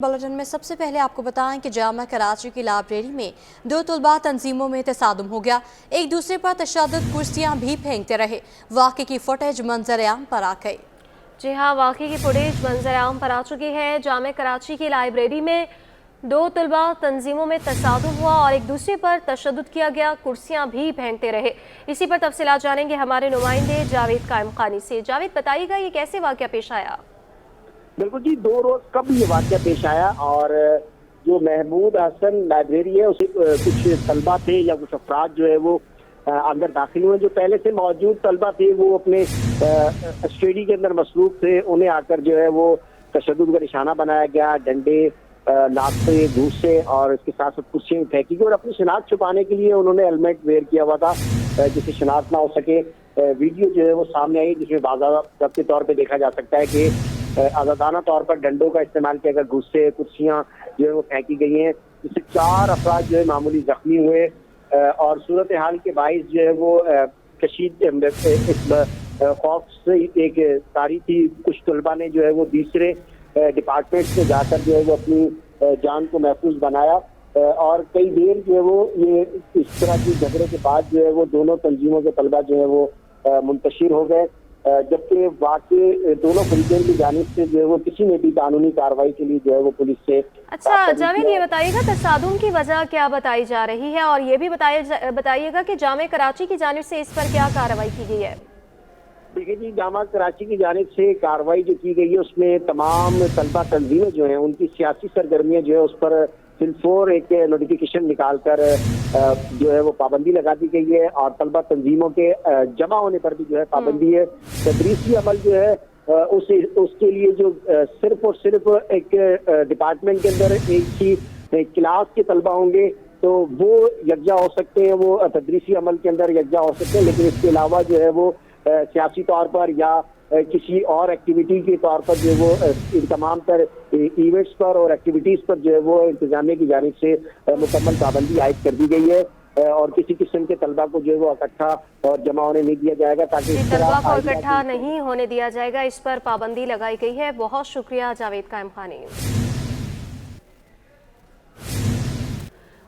Bulletin में सबसे पहले आपको बताएं कि जामा कराची की लाइब्रेरी में दो तलबा तंजीमों में तसादुम हो गया। एक दूसरे पर तशद्दुद, कुर्सियां भी फेंकते रहे। वाक़े की फुटेज मंजर आम पर आ गई। जी हाँ, वाक़े की फुटेज मंजर आम पर आ चुकी है। जामा कराची की लाइब्रेरी में दो तलबा तंजीमों में तसादुम हुआ और एक दूसरे पर तशद्दुद किया गया, कुर्सियां भी फेंकते रहे। इसी पर तफसीलात जानेंगे हमारे नुमाइंदे जावेद कायम खानी से। जावेद, बताइएगा ये कैसे वाक़या पेश आया? बिल्कुल जी, 2 रोज कब ये वाक़या पेश आया और जो महमूद हसन लाइब्रेरी है उसे कुछ तलबा थे या कुछ अफराद जो है वो अंदर दाखिल हुए। जो पहले से मौजूद तलबा थे वो अपने स्टडी के अंदर मसरूफ थे। उन्हें आकर जो है वो तशद्दुद का निशाना बनाया गया, डंडे, लाते, घूसे और इसके साथ साथ कुर्सियां फेंकी गई और अपनी शनाख्त छुपाने के लिए उन्होंने हेलमेट वेयर किया हुआ था जिससे शनाख्त ना हो सके। वीडियो जो है वो सामने आई जिसमें बाज़ाब्त के तौर पर देखा जा सकता है कि आज़ादाना तौर पर डंडों का इस्तेमाल किया गया, गुस्से, कुर्सियां जो है वो फेंकी गई हैं, जिससे 4 अफराद जो है मामूली जख्मी हुए और सूरत हाल के बाइस जो है वो कशीद खौफ से एक तारी थी। कुछ तलबा ने जो है वो दूसरे डिपार्टमेंट में जाकर जो है वो अपनी जान को महफूज बनाया और कई देर जो है वो ये इस तरह की झगड़े के बाद जो है वो दोनों तंजीमों के तलबा जो है वो मुंतशिर हो गए, जबकि वाकई दोनों फरीकों की जानिब से जो है वो किसी ने भी कानूनी कार्रवाई के लिए जो है वो पुलिस से। अच्छा जावेद, ये बताइएगा तसादुम की वजह क्या बताई जा रही है और ये भी बताइएगा कि जामा कराची की जानिब से इस पर क्या कार्रवाई की गई है? देखिए जी, जामा कराची की जानिब से कार्रवाई जो की गई है उसमें तमाम तलबा तंजीमें जो हैं उनकी सियासी सरगर्मियाँ जो है उस पर फिलफोर एक नोटिफिकेशन निकालकर जो है वो पाबंदी लगा दी गई है और तलबा तंजीमों के जमा होने पर भी जो है पाबंदी है। तदरीसी अमल जो है उसके लिए जो सिर्फ और सिर्फ एक डिपार्टमेंट के अंदर एक ही क्लास के तलबा होंगे तो वो यकजा हो सकते हैं, वो तदरीसी अमल के अंदर यकजा हो सकते हैं, लेकिन इसके अलावा जो है वो सियासी तौर पर या किसी और एक्टिविटी के तौर पर जो वो इन तमाम तर इवेंट्स पर और एक्टिविटीज पर जो है वो इंतजामिया की जानिब से मुकम्मल पाबंदी आयद कर दी गई है और किसी किस्म के तलबा को जो है वो इकट्ठा और जमा होने नहीं दिया जाएगा ताकि तलबा को इकट्ठा नहीं होने दिया जाएगा, इस पर पाबंदी लगाई गई है। बहुत शुक्रिया जावेद कायम खानी।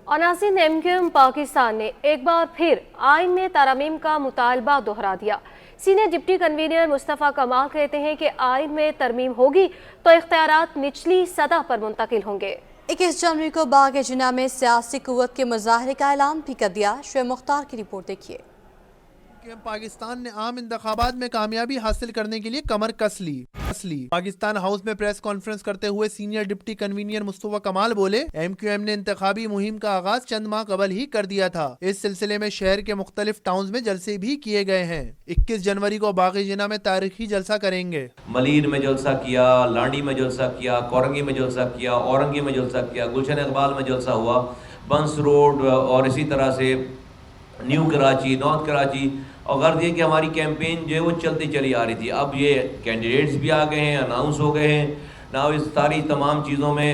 और नाज़रीन, एमक्यूएम पाकिस्तान ने एक बार फिर आइन में तरमीम का मुतालबा दोहरा दिया। सीनियर डिप्टी कन्वीनर मुस्तफ़ा कमाल कहते हैं कि आइन में तरमीम होगी तो इख्तियारात निचली सतह पर मुंतकिल होंगे। 21 जनवरी को बाग जिना में सियासी कुव्वत के मुजाहरे का ऐलान भी कर दिया। शुएब मुख्तार की रिपोर्ट देखिए। पाकिस्तान ने आम इंतखाबात में कामयाबी हासिल करने के लिए कमर कस ली। पाकिस्तान हाउस में प्रेस कॉन्फ्रेंस करते हुए सीनियर डिप्टी कन्वीनर मुस्तफा कमाल बोले, एमक्यूएम ने इंतखाबी मुहिम का आगाज चंद माह कबल ही कर दिया था। इस सिलसिले में शहर के मुख्तलिफ टाउन्स में जलसे भी किए गए हैं। 21 जनवरी को बाग जिना में तारीखी जलसा करेंगे। मलीर में जलसा किया, लांडी में जलसा किया, कोरंगी में जलसा किया, औरंगी में जलसा किया, गुलशन इकबाल में जलसा हुआ, बंस रोड और इसी तरह से न्यू कराची, नॉर्थ कराची। और गर्द ये कि हमारी कैंपेन जो है वो चलती चली आ रही थी। अब ये कैंडिडेट्स भी आ गए हैं, अनाउंस हो गए हैं ना। इस सारी तमाम चीज़ों में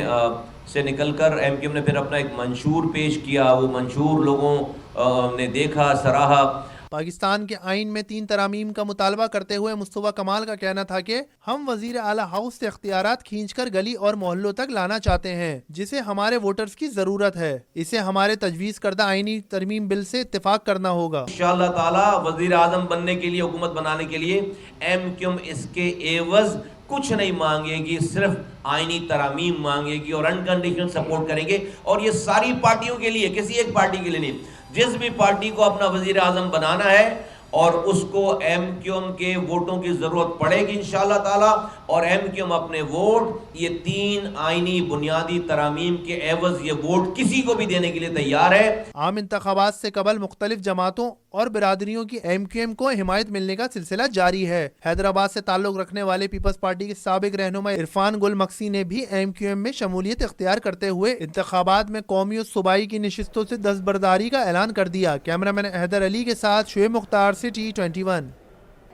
से निकल कर एमक्यूएम ने फिर अपना एक मंशूर पेश किया। वो मंशूर लोगों ने देखा, सराहा। पाकिस्तान के आइन में 3 तरामीम का मुतालबा करते हुए मुस्तफा कमाल का कहना था कि हम वजीर आला हाउस से इख्तियारात खींचकर गली और मोहल्लों तक लाना चाहते हैं, जिसे हमारे वोटर्स की जरूरत है। इसे हमारे तजवीज़ करदा आइनी तरमीम बिल से इत्तेफाक करना होगा। इंशाअल्लाह ताला वजीर आजम बनने के लिए, हुकूमत बनाने के लिए एमक्यूएम इसके एवज कुछ नहीं मांगेगी, सिर्फ आईनी तरामीम मांगेगी और अनकंडीशनल सपोर्ट करेंगे। और ये सारी पार्टियों के लिए, किसी एक पार्टी के लिए नहीं, जिस भी पार्टी को अपना वजीर आजम बनाना है और उसको एमक्यूएम के वोटों की जरूरत पड़ेगी इंशाअल्लाह ताला। और एमक्यूएम अपने वोट ये 3 आईनी बुनियादी तरामीम के एवज ये वोट किसी को भी देने के लिए तैयार है। आम इंतखाबात से कबल मुख्तलिफ जमातों और बिरादरियों की एमक्यूएम को हिमायत मिलने का सिलसिला जारी है। हैदराबाद से ताल्लुक रखने वाले पीपल्स पार्टी के साबिक रहनुमा इरफान गुल मक्सी ने भी एमक्यूएम में शमूलियत इख्तियार करते हुए इंतखाबात में कौमी और सूबाई की नशिस्तों से दस्तबरदारी का ऐलान कर दिया। कैमरामैन हैदर अली के साथ शुएब मुख्तार से T21।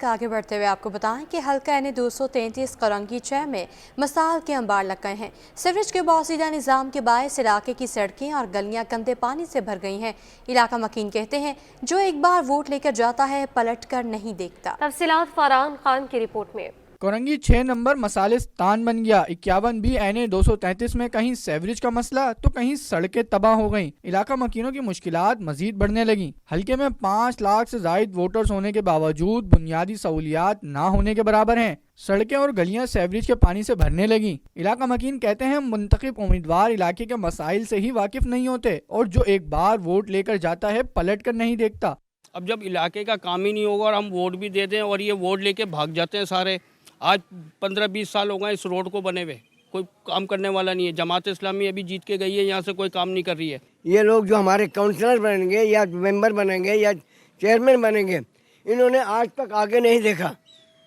आगे बढ़ते हुए आपको बताएं कि हल्का यानी 233 करंगी 6 में मसाल के अंबार लग गए हैं। सीवरेज के बोसीदा निज़ाम के बायस इलाके की सड़कें और गलियां गंदे पानी से भर गई हैं। इलाका मकीन कहते हैं जो एक बार वोट लेकर जाता है पलट कर नहीं देखता। तफसीलात फरहान खान की रिपोर्ट में। कोरंगी 6 नंबर मसालिस्तान बन गया। 51 भी NA 233 में कहीं सीवरेज का मसला तो कहीं सड़कें तबाह हो गईं। इलाका मकीनों की मुश्किलात मजीद बढ़ने लगी। हल्के में 5 लाख से जायद वोटर्स होने के बावजूद बुनियादी सहूलियात ना होने के बराबर हैं। सड़कें और गलियां सीवरेज के पानी से भरने लगी। इलाका मकीन कहते हैं मुंतखब उम्मीदवार इलाके के मसाइल से ही वाकिफ नहीं होते और जो एक बार वोट लेकर जाता है पलट कर नहीं देखता। अब जब इलाके का काम ही नहीं होगा और हम वोट भी दे दें और ये वोट लेके भाग जाते हैं सारे। आज 15-20 साल हो गए इस रोड को बने हुए, कोई काम करने वाला नहीं है। जमात इस्लामी अभी जीत के गई है, यहाँ से कोई काम नहीं कर रही है। ये लोग जो हमारे काउंसलर बनेंगे या मेंबर बनेंगे या चेयरमैन बनेंगे, इन्होंने आज तक आगे नहीं देखा।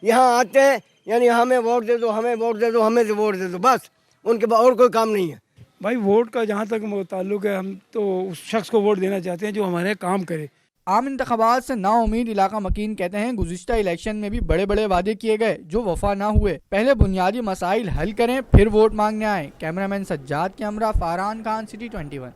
यहाँ आते हैं यानी हमें वोट दे दो, हमें वोट दे दो, हमें वोट दे दो, बस उनके पास और कोई काम नहीं है। भाई वोट का जहाँ तक ताल्लुक है, हम तो उस शख्स को वोट देना चाहते हैं जो हमारे काम करे। आम इंतखाबात से नाउमीद इलाका मकीन कहते हैं गुज़िश्ता इलेक्शन में भी बड़े बड़े वादे किए गए जो वफा ना हुए। पहले बुनियादी मसाइल हल करें फिर वोट मांगने आए। कैमरामैन सज्जाद के हमरा, फारहान खान, सिटी 21।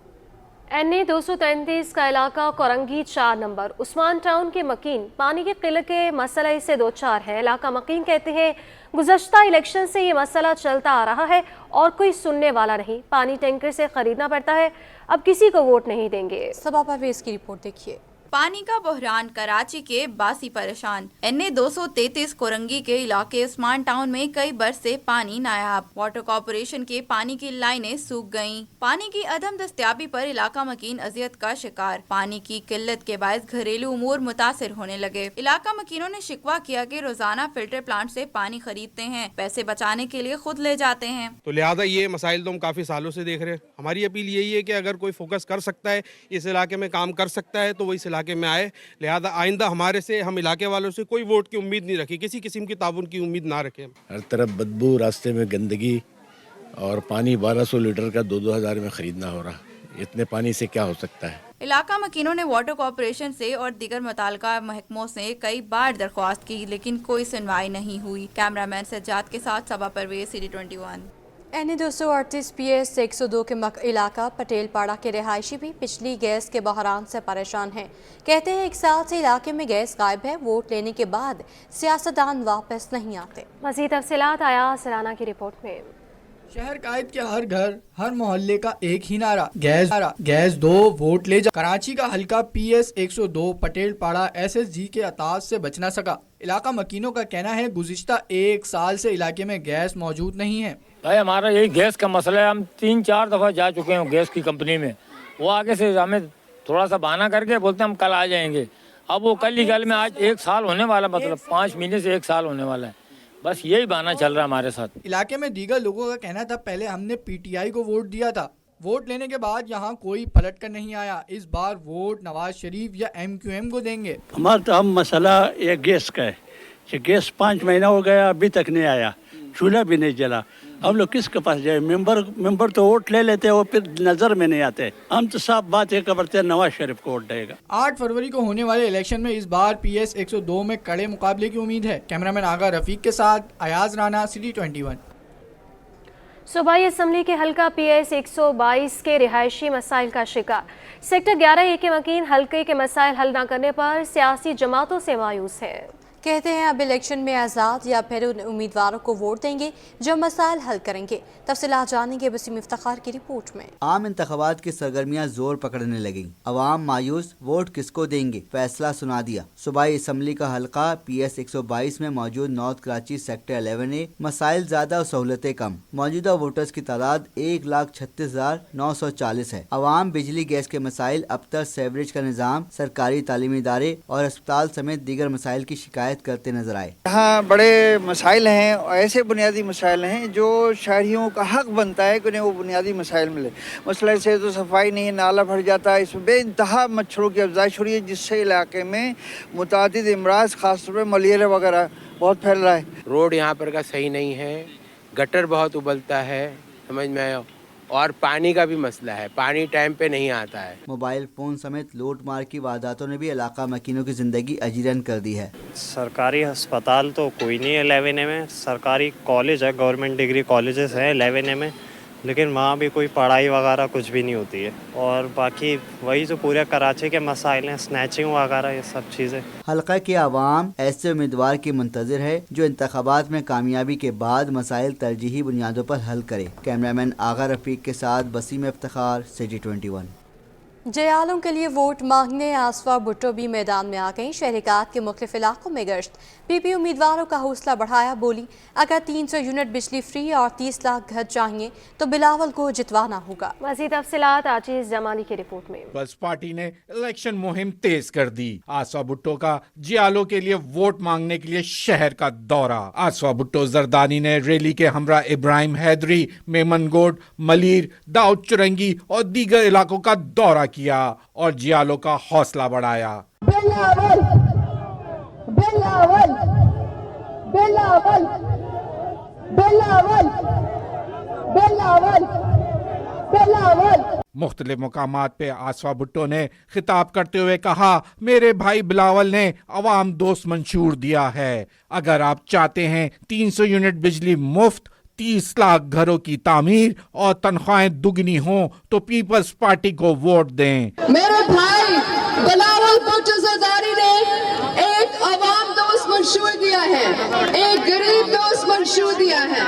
NA 233 का इलाका कोरंगी 4 नंबर उस्मान टाउन के मकीन पानी की किल्लत के मसले से दो चार है। इलाका मकीन कहते हैं गुज़श्ता इलेक्शन से ये मसला चलता आ रहा है और कोई सुनने वाला नहीं। पानी टैंकर से खरीदना पड़ता है, अब किसी को वोट नहीं देंगे। सबा परवेज की रिपोर्ट देखिए। पानी का बहरान, कराची के बासी परेशान। NA 233 कोरंगी के इलाके उस्मान टाउन में कई बरस से पानी नायाब। वाटर कॉर्पोरेशन के पानी की लाइनें सूख गईं। पानी की अदम दस्तयाबी पर इलाका मकीन अजियत का शिकार। पानी की किल्लत के बायस घरेलू उमूर मुतासिर होने लगे। इलाका मकीनों ने शिकवा किया कि रोजाना फिल्टर प्लांट से पानी खरीदते हैं, पैसे बचाने के लिए खुद ले जाते हैं। तो लिहाजा ये मसाइल तो हम काफ़ी सालों से देख रहे हैं। हमारी अपील यही है कि अगर कोई फोकस कर सकता है, इस इलाके में काम कर सकता है तो वो इस इलाके में आए। लिहाजा आइंदा हमारे से, हम इलाके वालों से कोई वोट की उम्मीद नहीं रखें, किसी किस्म की ताउन की उम्मीद ना रखें। हर तरफ बदबू, रास्ते में गंदगी और पानी 1200 लीटर का 2-2 हज़ार में ख़रीदना हो रहा। इतने पानी से क्या हो सकता है। इलाका मकीनों ने वाटर कॉर्पोरेशन से और दीगर मुताल्लिका महकमों से कई बार दरख्वास्त की लेकिन कोई सुनवाई नहीं हुई। कैमरामैन सज्जाद के साथ सबा परवेज, सिटी 21। NA 238 PS 102 के इलाका पटेल पाड़ा के रहायशी भी पिछली गैस के बहरान से परेशान हैं। कहते हैं 1 साल से इलाके में गैस गायब है। वोट लेने के बाद सियासतदान वापस नहीं आते। मज़ीद तफसीलात आया सराना की रिपोर्ट में। शहर कायद के हर घर, हर मोहल्ले का एक ही नारा, गैस दो, वोट ले जा। कराची का हल्का PS 102 पटेल पाड़ा SSG के अताज से बच ना सका। इलाका मकीनों का कहना है गुज़िश्ता 1 साल से इलाके में गैस मौजूद नहीं है। भाई हमारा यही गैस का मसला है। हम 3-4 दफ़ा जा चुके हैं गैस की कंपनी में। वो आगे से हमें थोड़ा सा बहाना करके बोलते हैं हम कल आ जाएंगे। अब वो कल ही कल में आज 1 साल होने वाला, मतलब 5 महीने से 1 साल होने वाला है। बस यही बहाना चल रहा है हमारे साथ। इलाके में दीगर लोगों का कहना था पहले हमने PTI को वोट दिया था, वोट लेने के बाद यहाँ कोई पलट कर नहीं आया। इस बार वोट नवाज शरीफ या MQM को देंगे। हमारा तो हम मसला ये गैस का है कि गैस 5 महीना हो गया अभी तक नहीं आया, चूल्हा भी नहीं जला। हम लोग किसके पास जाए? मेंबर तो वोट ले लेते हैं और फिर नजर में नहीं आते। हम तो साफ बात ये करते हैं नवाज शरीफ को वोट देगा। 8 फरवरी को होने वाले इलेक्शन में इस बार PS 102 में कड़े मुकाबले की उम्मीद है। कैमरामैन आगा रफीक के साथ अयाज राना, सिटी 21। सूबाई असम्बली के हल्का PS 122 के रिहायशी मसाइल का शिकार। सेक्टर 11A के मकीन हल्के के मसाइल हल न करने पर सियासी जमातों से मायूस है। कहते हैं अब इलेक्शन में आज़ाद या फिर उन उम्मीदवारों को वोट देंगे जो मसाइल हल करेंगे। तफसीलात जानेंगे वसीम इफ्तिखार की रिपोर्ट में। आम इंतखाबात की सरगर्मियां जोर पकड़ने लगीं। अवाम मायूस, वोट किसको देंगे, फैसला सुना दिया। सूबाई असम्बली का हल्का PS 122 में मौजूद नॉर्थ कराची सेक्टर 11A मसाइल ज्यादा और सहूलतें कम। मौजूदा वोटर्स की तादाद 1,36,940 है। अवाम बिजली गैस के मसाइल, अबतर सेवरेज का निज़ाम, सरकारी तालीमी इदारे और अस्पताल समेत दीगर मसाइल की शिकायत करते नजर आए। यहाँ बड़े मसाइल हैं, ऐसे बुनियादी मसाइल हैं जो शहरियों का हक बनता है कि उन्हें वो बुनियादी मसाइल मिले। मसला से तो सफाई नहीं है, नाला भर जाता है, इसमें बेइंतहा मच्छरों की अफजाइश हो रही है जिससे इलाके में मुतादिद इमराज खासतौर पर मलेरिया वगैरह बहुत फैल रहा है। रोड यहाँ पर का सही नहीं है, गटर बहुत उबलता है, समझ में आया, और पानी का भी मसला है, पानी टाइम पे नहीं आता है। मोबाइल फोन समेत लूट मार की वारदातों ने भी इलाका मकीनों की जिंदगी अजीरन कर दी है। सरकारी अस्पताल तो कोई नहीं है 11A में। सरकारी कॉलेज है, गवर्नमेंट डिग्री कॉलेजेस हैं 11A में, لیکن وہاں بھی کوئی پڑھائی وغیرہ کچھ بھی نہیں ہوتی ہے. اور باقی وہی جو پورے کراچی کے مسائل ہیں، سنیچنگ وغیرہ، یہ سب چیزیں. حلقہ کی عوام ایسے امیدوار کی منتظر ہے جو انتخابات میں کامیابی کے بعد مسائل ترجیحی بنیادوں پر حل کرے. کیمرامین آغا رفیق کے ساتھ بسیم افتخار، سٹی 21. جیالوں کے لیے ووٹ مانگنے آسوا بھٹو بھی میدان میں آ گئیں. شہریکات کے مختلف علاقوں میں گشت. پی پی امیدواروں کا حوصلہ بڑھایا. بولی اگر 300 یونٹ بجلی فری اور 30 لاکھ گھر چاہیے تو بلاول کو جتوانا ہوگا. مزید تفصیلات عاجز جمالی کی رپورٹ میں. پیپلز پارٹی نے الیکشن مہم تیز کر دی. آسوا بھٹو کا جیالوں کے لیے ووٹ مانگنے کے لیے شہر کا دورہ. آسوا بھٹو زردانی نے ریلی کے ہمراہ ابراہیم حیدری، میمن گوڈ، ملیر، داؤد چرنگی اور دیگر علاقوں کا دورہ کیا اور جیالوں کا حوصلہ بڑھایا. بلاول بلاول بلاول بلاول بلاول بلاول. مختلف مقامات پہ آسوا بھٹو نے خطاب کرتے ہوئے کہا، میرے بھائی بلاول نے عوام دوست منشور دیا ہے. اگر آپ چاہتے ہیں 300 یونٹ بجلی مفت، 30 لاکھ گھروں کی تعمیر اور تنخواہیں دگنی ہوں تو پیپلز پارٹی کو ووٹ دیں. میرے بھائی بلاول بھٹو زرداری نے ایک عوام دوست منشور دیا ہے، ایک غریب دوست منشور دیا ہے.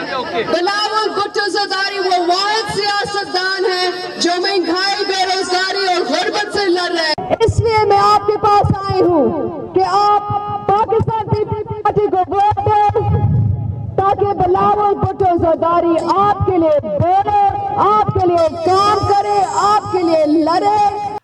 بلاول بھٹو زرداری وہ واحد سیاستدان ہے جو مہنگائی، بے روزگاری اور غربت سے لڑ رہے ہیں. اس لیے میں آپ کے پاس آئی ہوں کہ آپ پاکستان پیپلز پارٹی کو ووٹ دیں تاکہ بلاول بھٹو زرداری آپ کے لیے بولے، آپ کے لیے کام کرے، آپ کے لیے لڑے.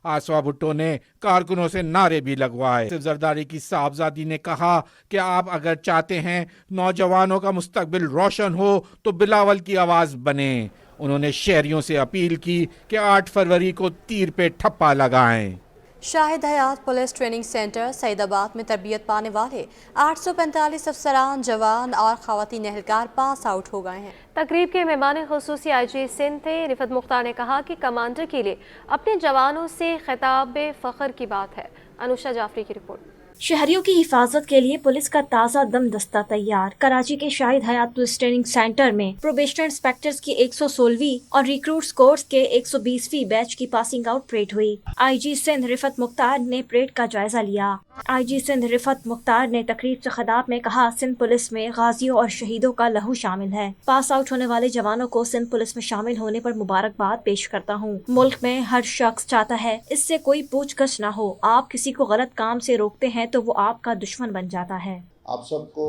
آسوا بھٹو نے کارکنوں سے نعرے بھی لگوائے. زرداری کی صاحبزادی نے کہا کہ آپ اگر چاہتے ہیں نوجوانوں کا مستقبل روشن ہو تو بلاول کی آواز بنیں. انہوں نے شہریوں سے اپیل کی کہ 8 فروری کو تیر پہ ٹھپا لگائیں. شاہد حیات پولیس ٹریننگ سینٹر سعید آباد میں تربیت پانے والے 845 افسران، جوان اور خواتین اہلکار پاس آؤٹ ہو گئے ہیں. تقریب کے مہمان خصوصی آئی جی سندھ تھے. رفت مختار نے کہا کہ کمانڈر کے لیے اپنے جوانوں سے خطاب فخر کی بات ہے. انوشا جعفری کی رپورٹ. شہریوں کی حفاظت کے لیے پولیس کا تازہ دم دستہ تیار. کراچی کے شاہد حیات پولیس ٹریننگ سینٹر میں پروبیشنر انسپیکٹرز کی 116ویں اور ریکروٹس کورس کے 120ویں بیچ کی پاسنگ آؤٹ پریڈ ہوئی. آئی جی سندھ رفت مختار نے پریڈ کا جائزہ لیا. آئی جی سندھ رفت مختار نے تقریب سے خطاب میں کہا، سندھ پولیس میں غازیوں اور شہیدوں کا لہو شامل ہے. پاس آؤٹ ہونے والے جوانوں کو سندھ پولیس میں شامل ہونے پر مبارکباد پیش کرتا ہوں. ملک میں ہر شخص چاہتا ہے اس سے کوئی پوچھ گچھ نہ ہو. آپ کسی کو غلط کام سے روکتے ہیں تو وہ آپ کا دشمن بن جاتا ہے. آپ سب کو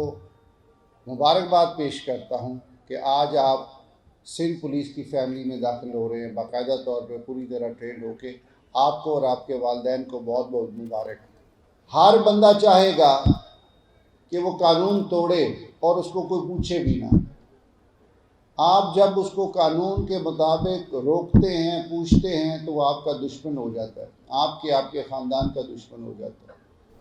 مبارکباد پیش کرتا ہوں کہ آج آپ سندھ پولیس کی فیملی میں داخل ہو رہے ہیں. باقاعدہ طور پہ پوری طرح ٹرینڈ ہو کے آپ کو اور آپ کے والدین کو بہت بہت مبارک. ہر بندہ چاہے گا کہ وہ قانون توڑے اور اس کو کوئی پوچھے بھی نہ. آپ جب اس کو قانون کے مطابق روکتے ہیں، پوچھتے ہیں تو وہ آپ کا دشمن ہو جاتا ہے، آپ کے خاندان کا دشمن ہو جاتا ہے.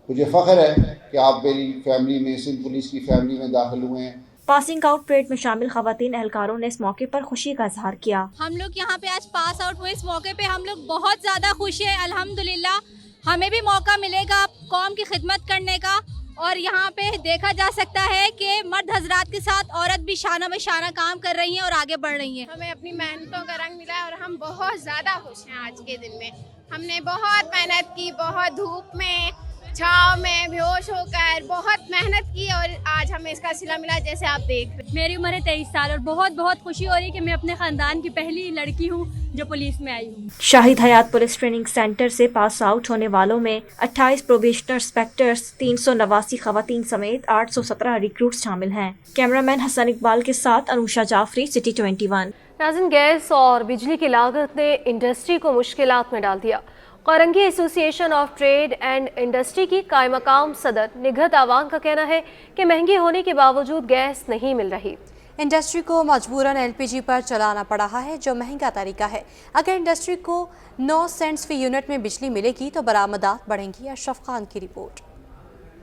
مجھے فخر ہے کہ آپ میری فیملی میں، سندھ پولیس کی فیملی میں داخل ہوئے ہیں. پاسنگ آؤٹ پریڈ میں شامل خواتین اہلکاروں نے اس موقع پر خوشی کا اظہار کیا. ہم لوگ یہاں پہ آج پاس آؤٹ ہوئے. اس موقع پہ ہم لوگ بہت زیادہ خوش ہیں. الحمدللہ ہمیں بھی موقع ملے گا قوم کی خدمت کرنے کا. اور یہاں پہ دیکھا جا سکتا ہے کہ مرد حضرات کے ساتھ عورت بھی شانہ بہ شانہ کام کر رہی ہیں اور آگے بڑھ رہی ہیں. ہمیں اپنی محنتوں کا رنگ ملا اور ہم بہت زیادہ خوش ہیں. آج کے دن میں ہم نے بہت محنت کی، بہت دھوپ میں، چھاؤں میں بے ہوش ہو کر بہت محنت کی اور آج ہمیں اس کا صلہ ملا جیسے آپ دیکھ رہے ہیں. میری عمر ہے 23 سال اور بہت خوشی ہو رہی ہے کہ میں اپنے خاندان کی پہلی لڑکی ہوں جو پولیس میں آئی ہوں. شاہد حیات پولیس ٹریننگ سینٹر سے پاس آؤٹ ہونے والوں میں 28 پروبیشنر انسپیکٹرز، 389 خواتین سمیت 817 ریکروٹس شامل ہیں. کیمرامین حسن اقبال کے ساتھ انوشا جعفری، سٹی 21. ناظرین، گیس اور بجلی کی لاگت نے انڈسٹری کو مشکلات میں ڈال دیا. قرنگی ایسوسی ایشن آف ٹریڈ اینڈ انڈسٹری کی قائم مقام صدر نگہت آوان کا کہنا ہے کہ مہنگی ہونے کے باوجود گیس نہیں مل رہی. انڈسٹری کو مجبوراً LPG پر چلانا پڑ رہا ہے جو مہنگا طریقہ ہے. اگر انڈسٹری کو 9 سینٹس فی یونٹ میں بجلی ملے گی تو برآمدات بڑھیں گی. اشرف خان کی رپورٹ.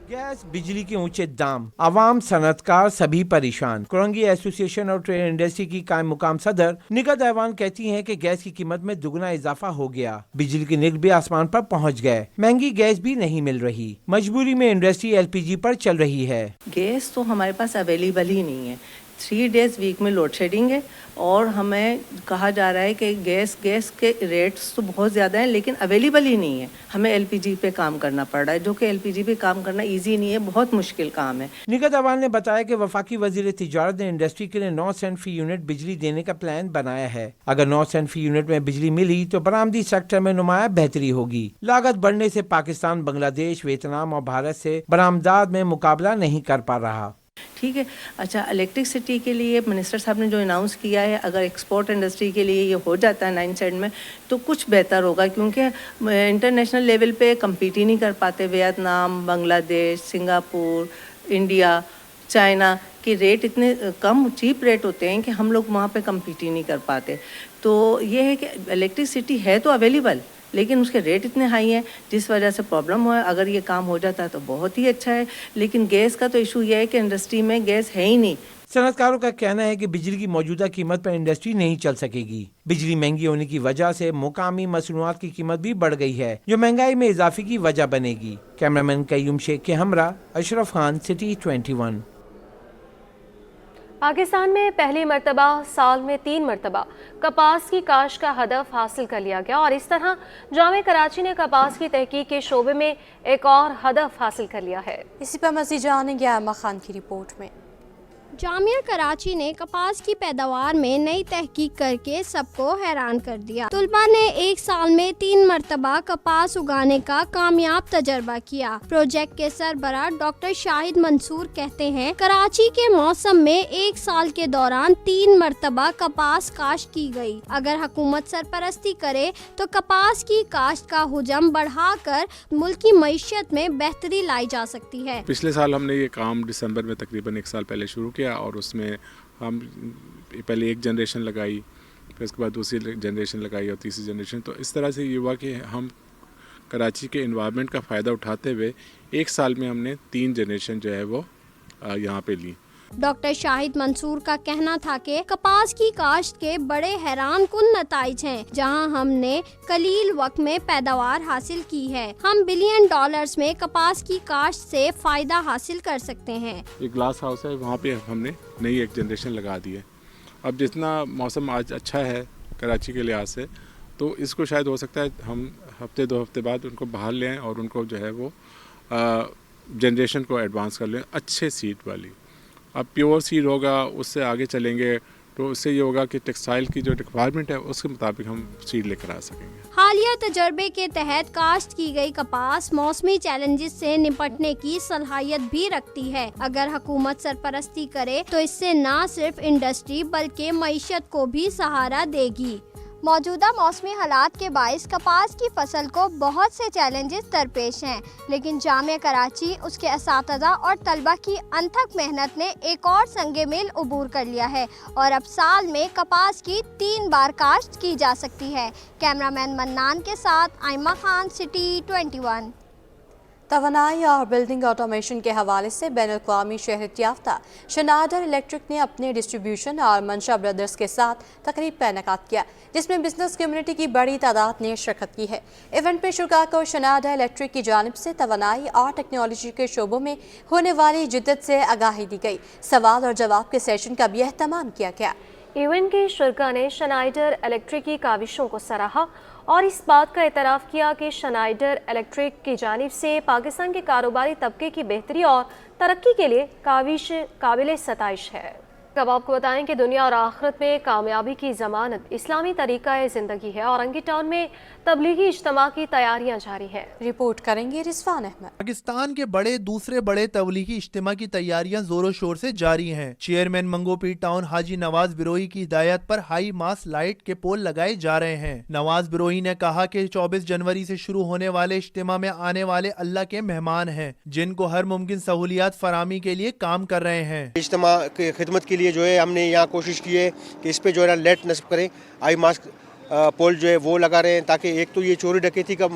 گیس، بجلی کے اونچے دام، عوام، صنعتکار سبھی پریشان. کرنگی ایسوسی ایشن آف ٹریڈ انڈسٹری کی قائم مقام صدر نگہت ایوان کہتی ہیں کہ گیس کی قیمت میں دگنا اضافہ ہو گیا. بجلی کے نرخ بھی آسمان پر پہنچ گئے. مہنگی گیس بھی نہیں مل رہی. مجبوری میں انڈسٹری LPG پر چل رہی ہے. گیس تو ہمارے پاس اویلیبل ہی نہیں ہے. 3 डेज़ वीक में लोड शेडिंग है और हमें कहा जा रहा है कि गैस के रेट्स तो बहुत ज़्यादा हैं लेकिन अवेलेबल ही नहीं है। हमें एलपीजी पे काम करना पड़ रहा है, जो कि एलपीजी पे काम करना इजी नहीं है, बहुत मुश्किल काम है। निगहत अवान ने बताया कि वफाकी वजीर तिजारत ने इंडस्ट्री के लिए 9 सेंट फी यूनिट बिजली देने का प्लान बनाया है। अगर 9 सेंट फी यूनिट में बिजली मिली तो बरामदी सेक्टर में नुमाया बेहतरी होगी। लागत बढ़ने से पाकिस्तान, बांग्लादेश, वियतनाम और भारत से बरामदात में मुकाबला नहीं कर पा रहा। ठीक है, अच्छा, इलेक्ट्रिसिटी के लिए मिनिस्टर साहब ने जो अनाउंस किया है, अगर एक्सपोर्ट इंडस्ट्री के लिए ये हो जाता है 9 सेंट में तो कुछ बेहतर होगा, क्योंकि इंटरनेशनल लेवल पे कम्पीट ही नहीं कर पाते। Vietnam, Bangladesh, Singapore, India, China के रेट इतने कम चीप रेट होते हैं कि हम लोग वहाँ पे कम्पीट ही नहीं कर पाते। तो ये है कि इलेक्ट्रिसिटी है तो अवेलेबल, लेकिन उसके रेट इतने हाई हैं जिस वजह से प्रॉब्लम हुआ है। अगर ये काम हो जाता है तो बहुत ही अच्छा है, लेकिन गैस का तो इशू ये है कि इंडस्ट्री में गैस है ही नहीं। सनतकारों का कहना है कि बिजली की मौजूदा कीमत पर इंडस्ट्री नहीं चल सकेगी। बिजली महंगी होने की वजह से मुकामी मसनूआत की कीमत भी बढ़ गई है, जो महंगाई में इजाफे की वजह बनेगी। कैमरामैन कयूम शेख के हमरा अशरफ खान, सिटी 21। पाकिस्तान में पहली मरतबा साल में 3 मरतबा कपास की काश्त का हदफ हासिल कर लिया गया और इस तरह जामे कराची ने कपास की तहकीक के शोबे में एक और हदफ हासिल कर लिया है। इसी पर मज़ीद जानेंगे आयमा खान की रिपोर्ट में। जामिया कराची ने कपास की पैदावार में नई तहकीक करके सबको हैरान कर दिया। तुलबा ने एक साल में 3 मरतबा कपास उगाने का कामयाब तजर्बा किया। प्रोजेक्ट के सरबराह डॉक्टर शाहिद मंसूर कहते हैं, कराची के मौसम में एक साल के दौरान 3 मरतबा कपास काश्त की गई। अगर हुकूमत सरपरस्ती करे तो कपास की काश्त का हुजम बढ़ाकर मुल्क की मईशत में बेहतरी लाई जा सकती है। पिछले साल हमने ये काम दिसंबर में तकरीबन 1 साल पहले शुरू किया और उसमें हम पहले एक जनरेशन लगाई, फिर उसके बाद दूसरी जनरेशन लगाई और तीसरी जनरेशन। तो इस तरह से ये हुआ कि हम कराची के एनवायरनमेंट का फ़ायदा उठाते हुए एक साल में हमने 3 जनरेशन जो है वो यहाँ पे ली। डॉक्टर शाहिद मंसूर का कहना था कि कपास की काश्त के बड़े हैरान कुन नताइज हैं, जहां हमने कलील वक्त में पैदावार हासिल की है। हम $बिलियन में कपास की काश्त से फायदा हासिल कर सकते हैं। एक ग्लास हाउस है, वहाँ पे हमने नई एक जनरेशन लगा दी है। अब जितना मौसम आज अच्छा है कराची के लिहाज से, तो इसको शायद हो सकता है हम हफ्ते 2 हफ्ते बाद उनको बहाल लें और उनको जो है वो जनरेशन को एडवांस कर लें अच्छे सीड वाली। अब प्योर सीड होगा, उससे आगे चलेंगे तो उससे ये होगा कि टेक्सटाइल की जो रिक्वायरमेंट है उसके मुताबिक हम सीड लेकर आ सकेंगे। हालिया तजर्बे के तहत काश्त की गई कपास मौसमी चैलेंजेस से निपटने की सलाहियत भी रखती है। अगर हुकूमत सरपरस्ती करे तो इससे न सिर्फ इंडस्ट्री बल्कि मईशत को भी सहारा देगी। मौजूदा मौसमी हालात के बाइस कपास की फसल को बहुत से चैलेंजेस दरपेश हैं, लेकिन जामिया कराची, उसके असातिज़ा और तलबा की अनथक मेहनत ने एक और संगे मील उबूर कर लिया है और अब साल में कपास की 3 बार काश्त की जा सकती है। कैमरामैन मन्नान के साथ आयमा खान, सिटी 21। तवानाई और बिल्डिंग ऑटोमेशन के हवाले से बैनुल-अक़वामी शहरत याफ्ता शनाइडर इलेक्ट्रिक ने अपने डिस्ट्रीब्यूशन और मंशा ब्रदर्स के साथ तकरीब का इनेकाद किया, जिसमें बिजनेस कम्युनिटी की बड़ी तादाद ने शिरकत की है। इवेंट में शुरका को शनाइडर इलेक्ट्रिक की जानिब से तवानाई और टेक्नोलॉजी के शोबों में होने वाली जिद्दत से आगाही दी गई। सवाल और जवाब के सेशन का भी एहतमाम किया गया। इवेंट के शुरका ने शनाइडर इलेक्ट्रिक की काविशों को सराहा और इस बात का एतराफ़ किया कि शनाइडर इलेक्ट्रिक की जानिब से पाकिस्तान के कारोबारी तबके की बेहतरी और तरक्की के लिए काविश काबिल सताइश है। अब आपको बताएं कि दुनिया और आखिरत में कामयाबी की ज़मानत इस्लामी तरीक़ा ज़िंदगी है और अंगी टाउन में तबलीगी इज्तिमा की तैयारियां जारी हैं। रिपोर्ट करेंगे रिजवान अहमद। पाकिस्तान के दूसरे बड़े तबलीगी इज्तिमा की तैयारियां जोरों शोर से जारी हैं। चेयरमैन मंगोपीर टाउन हाजी नवाज बिरोही की हिदायत पर हाई मास लाइट के पोल लगाए जा रहे हैं। नवाज बिरोही ने कहा कि 24 जनवरी से शुरू होने वाले इज्तिमा में आने वाले अल्लाह के मेहमान हैं, जिनको हर मुमकिन सहूलियात फरामी के लिए काम कर रहे हैं। इज्तिमा की खिदमत के लिए जो है हमने यहाँ कोशिश की है कि इस पे जो है ना लेट नस्ब करें, आई मास्क पोल जो है वो लगा रहे हैं, ताकि एक तो ये चोरी डकैती का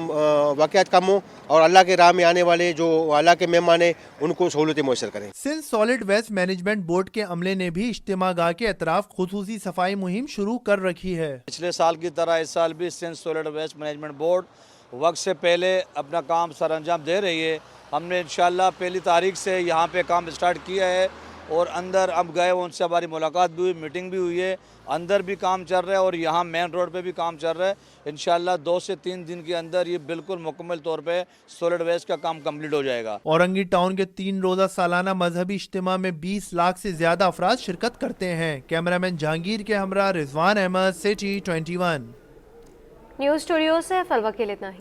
वाक़यात कम हो और अल्लाह के राह में आने वाले जो अल्लाह के मेहमान हैं उनको सहूलतें मुयसर करें। Sindh solid waste management board के अमले ने भी इज्तिमा गाह के अतराफ खुसूसी सफाई मुहिम शुरू कर रखी है। पिछले साल की तरह इस साल भी Sindh solid waste management board वक्त से पहले अपना काम सर अंजाम दे रही है। हमने इंशाल्लाह 1 तारीख से यहाँ पे काम स्टार्ट किया है اور اندر اب گئے ان سے ہماری ملاقات بھی ہوئی, میٹنگ بھی ہوئی ہے. اندر بھی کام چل رہا ہے اور یہاں مین روڈ پہ بھی کام چل رہا ہے. انشاءاللہ 2 سے 3 دن کے اندر یہ بالکل مکمل طور پہ سولڈ ویسٹ کا کام کمپلیٹ ہو جائے گا. اورنگی ٹاؤن کے 3 روزہ سالانہ مذہبی اجتماع میں 20 لاکھ سے زیادہ افراد شرکت کرتے ہیں. کیمرامین جہانگیر کے ہمراہ Rizwan Ahmed, city 21. News studio سے فلوہ کے لیے اتنا ہی.